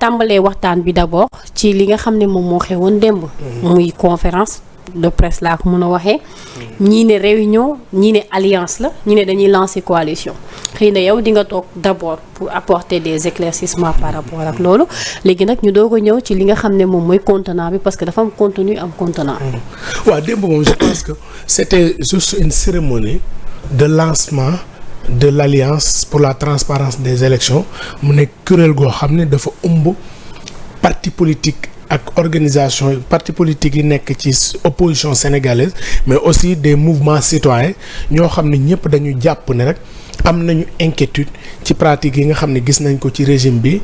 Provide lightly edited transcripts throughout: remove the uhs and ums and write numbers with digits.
tàmbalee waxtaan bi d'abord ci li nga xam ne moom moo xewoon démb. muy conférence de presse laa ko mën a waxee. ñii ne réunion ñii ne alliance la ñii ne dañuy lancer coalition. xëy na yow di nga toog d'abord pour apporter des éclaircissements par rapport ak loolu léegi nag ñu doog a ñëw ci li nga xam ne moom mooy contenant bi parce que dafa am contenu am contenant. waaw démb moom je pense que c'était juste une cérémonie de lancement de l'alliance pour la transparence des élections mu nekk kuréel goo xam ne dafa ëmb parti politique ak organisation parti politique yi nekk ci opposition sénégalaise mais aussi des mouvements citoyens ñoo xam ne ñëpp dañu jàpp ne rek am nañu inquiétude ci pratique yi nga xam ne gis nañ ko ci régime bi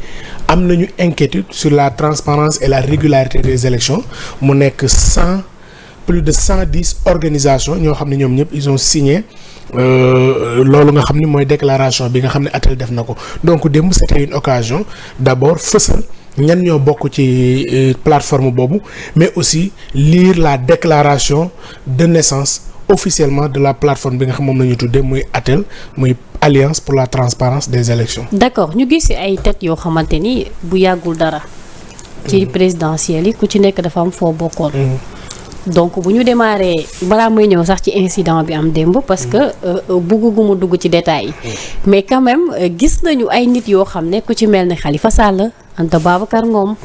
am nañu inquiétude sur la transparence et la régularité des élections mu nekk plus de 110 organisations ñoo xam ne ñoom ñëpp ils ont signé loolu nga xam ne mooy déclaration bi nga xam ne ATEL def na ko donc démb c'était une occasion d'abord fësal ñan ñoo bokk ci plateforme boobu mais aussi lire la déclaration de naissance officiellement de la plateforme bi nga xam moom la ñu tuddee muy ATEL muy Alliance pour la transparence des élections. D'accord ñu gis ay têtes yoo xamante ni bu yàggul dara. ci présidentielles yi ku ci nekk dafa am foo bokkoon. donc bu ñu démarré balaa muy ñëw sax ci incident bi am démb parce que bëgguma dugg ci détails yi mais quand même gis nañu ay nit yoo xam ne ku ci mel ne Khalifa Sall Anta Babacar Ngom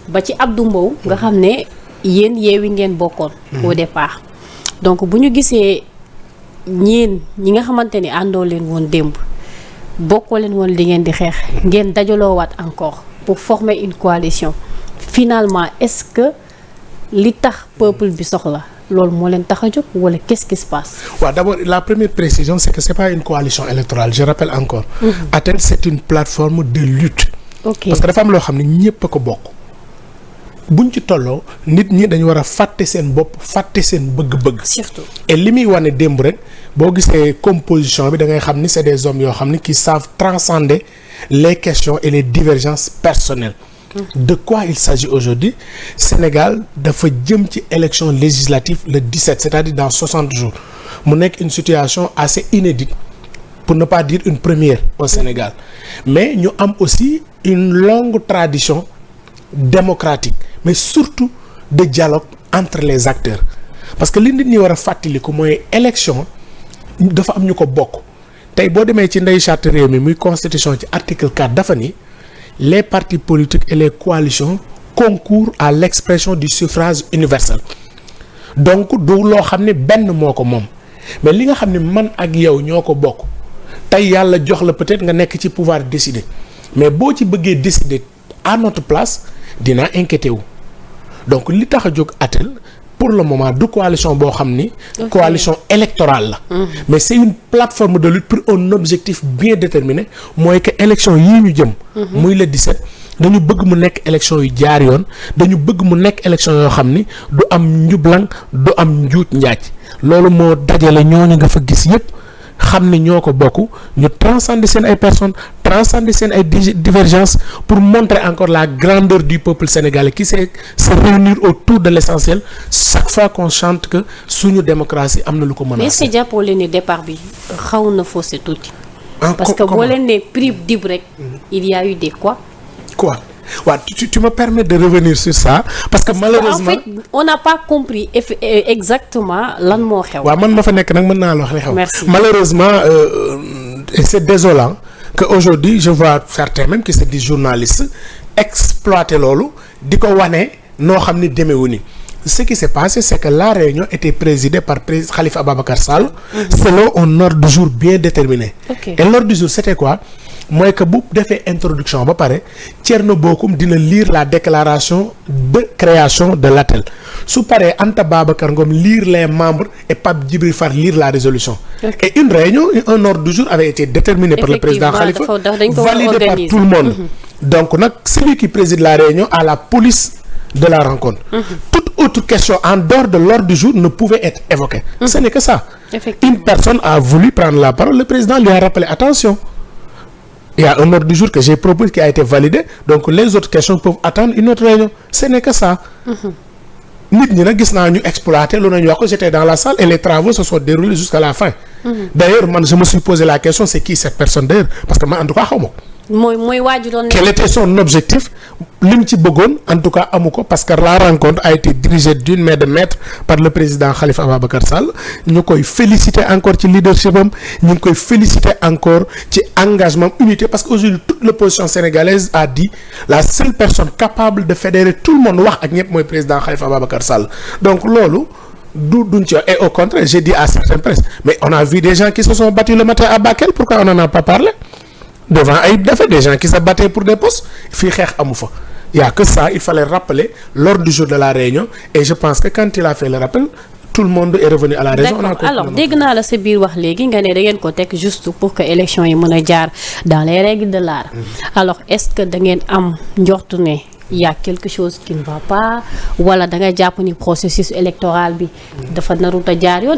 ba ci Abdou Mbow nga xam ne yéen Yewwi ngeen bokkoon au départ donc bu ñu gisee ñi nga xamante ni àndoo leen woon démb bokkoo leen woon li ngeen di xeex ngeen dajaloowaat encore pour former une coalition finalement est-ce que li tax peuple bi soxla loolu moo leen tax a jóg wala qu'est-ce qui se passe. waaw d'abord la première précision c'est que c'est pas une coalition électorale je rappelle encore. ATEL c'est une plateforme de lutte. ok parce que dafa am loo xam ne ñëpp a ko bokk. buñ ci tolloo nit ñi dañu war a fàtte seen bopp fàtte seen bëgg-bëgg. surtout et li muy wane démb rek boo gisee composition bi da ngay xam ni c'est des hommes yoo xam ni qui savent transcender les questions et les divergences personnelles. De quoi il s'agit aujourd'hui? Sénégal dafa jëm ci élection législative le 17 c'est-à-dire dans 60 jours mu nekk une situation assez inédite pour ne pas dire une première au Sénégal mais ñu am aussi une longue tradition démocratique mais surtout de dialogue entre les acteurs parce que li nit ñi war a fàttaliku mooy élection dafa am ñu ko bokk tey boo demee ci ndey charte réew mi muy constitution ci article 4 dafa ni les partis politiques et les coalitions concourent à l'expression du suffrage universel donc du loo xam ne benn moo ko moom mais li nga xam ne man ak yow ñoo ko bokk tey yàlla jox la peut-être nga nekk ci pouvoir décider mais boo ci bëggee décider à notre place dinaa inquiété wu donc li tax a jóg ATEL pour le moment du coalition boo xam ni coalition électorale la mais c'est une plateforme de lutte pour un objectif bien déterminé mooy que élection yii ñu jëm muy le 17 dañu bëgg mu nekk élection yu jaar yoon dañu bëgg mu nekk élection yoo xam ni du am njublang du am njuuj njaaj loolu moo dajale ñooñu nga fa gis yépp xam ne ñoo ko bokk ñu transcender seen ay personnes transcender seen ay divergences pour montrer encore la grandeur du peuple sénégalais qui sait se réunir autour de l'essentiel chaque fois qu'on chante que suñu démocratie am na lu ko mën a. mais est-ce que jàppoo leen ni départ bi xaw na faussé tuuti. parce que boo leen ne prix dib rek. il y a eu des quoi. waaw tu me permets de revenir sur ça parce que malheureusement en fait on n'a pas compris exactement lan moo xew. waaw man ma fa nekk nag mën naa la wax li xew. merci malheureusement et c'est désolant que aujourd'hui je vois certains même qui se disent journalistes exploiter loolu di ko wane noo xam ni demeewu ni ce qui s'est passé c'est que la réunion était présidée par Khalifa Ababacar Sall selon un ordre du jour bien déterminé. Et l'ordre du jour c'était quoi? mooy que bu defee introduction ba pare Thierno Bocoum dina lire la déclaration de création de l'ATEL su paree Anta Babacar Ngom lire les membres et Pape Djibril Fall lire la résolution. Et une réunion un ordre du jour avait été déterminé par le président Khalifa validé par tout le monde. Donc nag celui qui préside la réunion a la police de la rencontre. Toute autre question en dehors de l'ordre du jour ne pouvait être évoquée. Ce n'est que ça. Une personne a voulu prendre la parole, le président lui a rappelé attention. Il y a un ordre du jour que j'ai proposé qui a été validé donc les autres questions peuvent attendre une autre réunion ce n'est que ça. nit ñi nag gis naa ñu exploiter lu nañu wax ko j'étais dans la salle et les travaux se sont déroulés jusqu'à la fin. D'ailleurs man je me suis posé la question c'est qui cette personne d'ailleurs parce que man en tout cas xaw ma ko mooy waajuroon. Quel était son objectif lim ci bëggoon en tout cas amu ko parce que la rencontre a été dirigée d'une main de maître par le président Khalifa Ababacar Sall ñu koy féliciter encore ci leadership am ñu ngi koy féliciter encore ci engagement unité parce que aujourd'hui toute l'opposition sénégalaise a dit la seule personne capable de fédérer tout le monde wax ak ñëpp mooy président Khalifa Ababacar Sall donc loolu duñ ci et au contraire j'ai dit à certaines presses mais on a vu des gens qui se sont battus le matin à Bakel pourquoi on n'en a pas parlé devant Ayib Daffé des gens qui se battaient pour des postes fii xeex amu fa il y a que ça il fallait rappeler lors du jour de la réunion et je pense que quand il a fait le rappel tout le monde est revenu à la raison. D'accord. Alors dégg naa la sa biir wax léegi nga ne da ngeen ko teg juste pour que élection yi mën a jaar dans les règles de l'art. Alors est-ce que da ngeen am njortu ne y a quelque chose qui ne va pas wala da nga jàpp ni processus électoral bi dafa narut a jaar yoon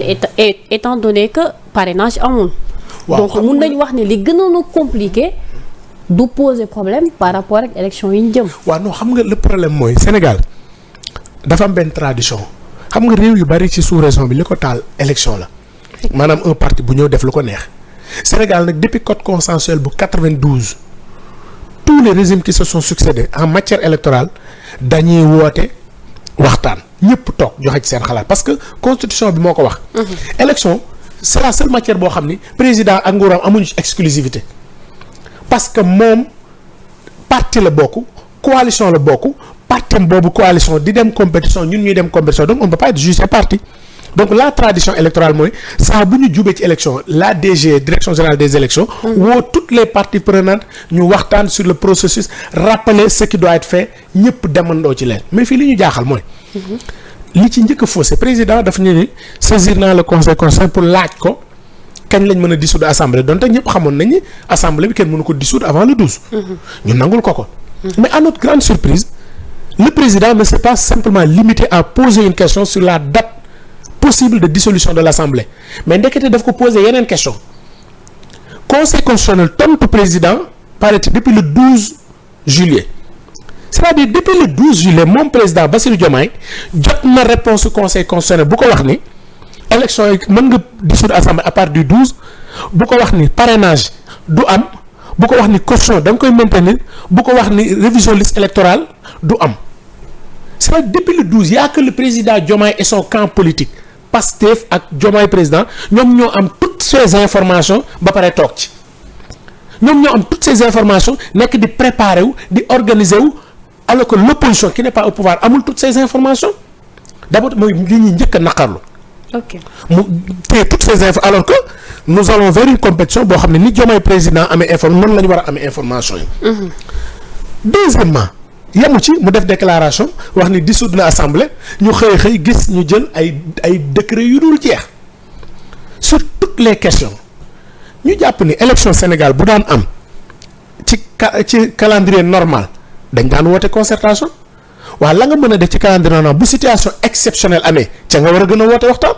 étant donné que parrainage amul. Donc mun nañu wax ne li gënoon a compliqué du poser problème par rapport ak élection yi ñu jëm. waaw non xam nga le problème mooy Sénégal dafa am benn tradition xam nga réew yu bari ci sous-région bi li ko taal élection la maanaam un parti bu ñëw def lu ko neex Sénégal nag depuis code consensuel bu 92 tous les régimes qui se sont succédés en matière électorale dañuy woote waxtaan ñëpp toog joxe ci seen xalaat parce que constitution bi moo ko wax. élection c'est la seule matière boo xam ni président ak nguuram amuñu exclusivité parce que moom parti la bokk coalition la bokk partem boobu coalition di dem compétition ñun ñuy dem compétition donc on ne peut pas être jugé parti donc la tradition électorale mooy saa bu ñu jubee ci élection la DG direction générale des élections woo toutes les parties prenantes ñu waxtaan sur le processus rappeler ce qui doit être fait ñëpp demandoo ci leen mais fii li ñu jaaxal mooy li ci njëkk a faussé président daf ñu ni saisir naa le conseil constitutionnel pour laaj ko kañ lañ mën a dissoudre assemblée donte ñëpp xamoon nañ ni assemblée bi kenn mënu ko dissoudre avant le 12. ñu nangul ko. mais à notre grande surprise le président ne s'est pas simplement limité à poser une question sur la date possible de dissolution de l'assemblée mais ndekete daf ko poser yeneen question conseil constitutionnel tontu président paraît depuis le 12 juillet. c'est-à-dire depuis le 12 juillet moom président Bassirou Diomaye jot na réponse conseil constitutionnel bu ko wax ni élection yi mën nga dissoudre assemblée à partir du 12 bu ko wax ni parrainage du am bu ko wax ni caution da nga koy maintenir bu ko wax ni révision liste électorale du am c'est-à-dire depuis le 12 y a que le président Diomaye et son camp politique Pastef ak Diomaye président ñoom ñoo am toutes ces informations ba pare toog ci ñoom ñoo am toutes ces informations nekk di préparer wu di organiser wu alors que l'opposition qui n'est pas au pouvoir amul toutes ces informations d'abord mooy li ñuy njëkk a naqarlu. ok mu téye toutes ces infos alors que nous allons vers une compétition boo xam ne ni Diomaye président amee information noonu la ñu war a amee information yi. Deuxièmement yemu ci mu def déclaration wax ni dissoudre na assemblée ñu xëy gis ñu jël ay décret yu dul jeex sur toutes les questions ñu jàpp ni élection Sénégal bu daan am ci calendrier normal dañ daan woote concertation waaye la nga mën a def ci calendrier normal bu situation exceptionnelle amee ca nga war a gën a woote waxtaan.